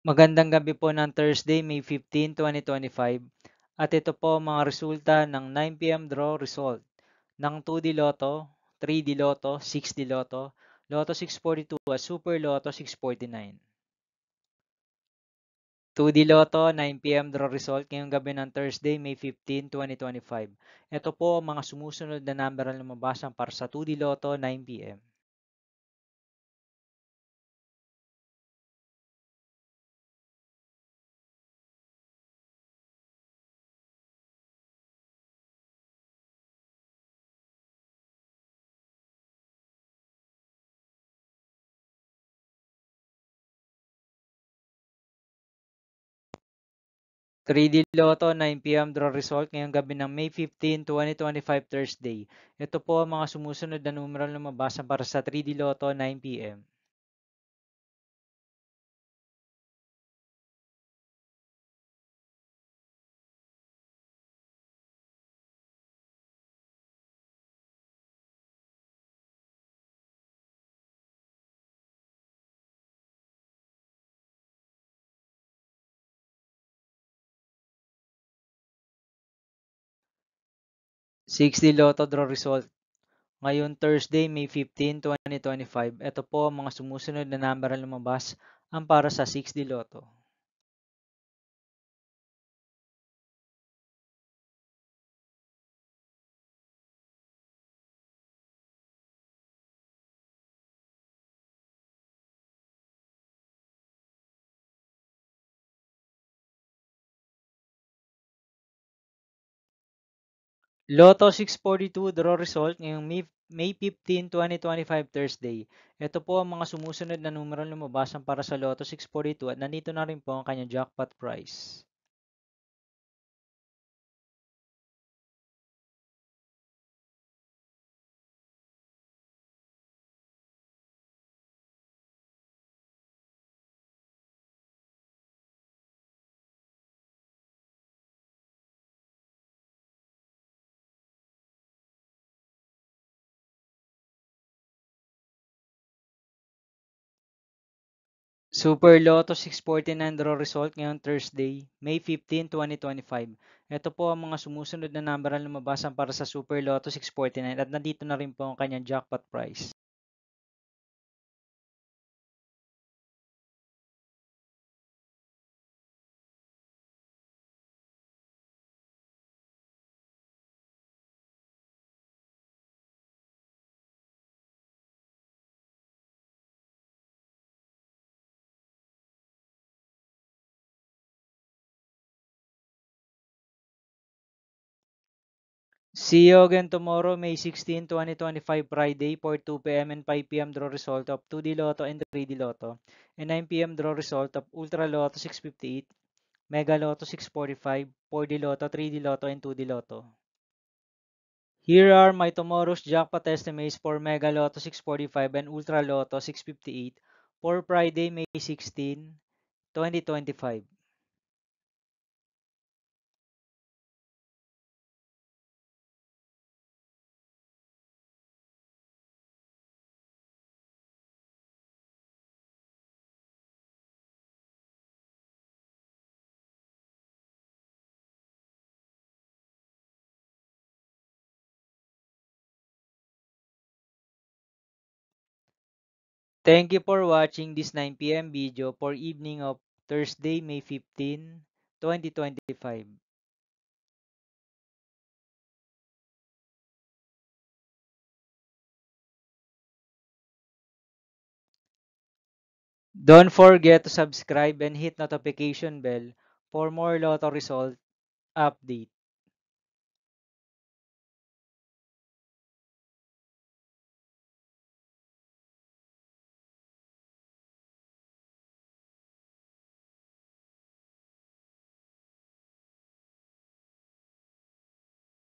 Magandang gabi po ng Thursday, May 15, 2025. At ito po ang mga resulta ng 9 p.m. draw result ng 2D Lotto, 3D Lotto, 6D Lotto, Lotto 642 at Super Lotto 649. 2D Lotto, 9 p.m. draw result ngayong gabi ng Thursday, May 15, 2025. Ito po ang mga sumusunod na number na lumabasan para sa 2D Lotto, 9 p.m. 3D Lotto 9 p.m. draw result ngayong gabi ng May 15, 2025 Thursday. Ito po ang mga sumusunod na numero na lumabas para sa 3D Lotto 9 p.m. 6D Lotto draw result ngayon Thursday, May 15, 2025. Ito po ang mga sumusunod na number na lumabas ang para sa 6D Lotto. Lotto 642 draw result ngayong May 15, 2025 Thursday. Ito po ang mga sumusunod na numero na lumabas para sa Lotto 642 at nandito na rin po ang kanyang jackpot price. Super Lotto 649 draw result ngayong Thursday, May 15, 2025. Ito po ang mga sumusunod na number na lumabas para sa Super Lotto 649 at nandito na rin po ang kanyang jackpot price. See you again tomorrow, May 16, 2025, Friday for 2 p.m. and 5 p.m. draw result of 2D Lotto and 3D Lotto and 9 p.m. draw result of Ultra Lotto 658, Mega Lotto 645, 4D Lotto, 3D Lotto, and 2D Lotto. Here are my tomorrow's jackpot estimates for Mega Lotto 645 and Ultra Lotto 658 for Friday, May 16, 2025. Thank you for watching this 9 p.m. video for evening of Thursday, May 15, 2025. Don't forget to subscribe and hit notification bell for more Lotto result update.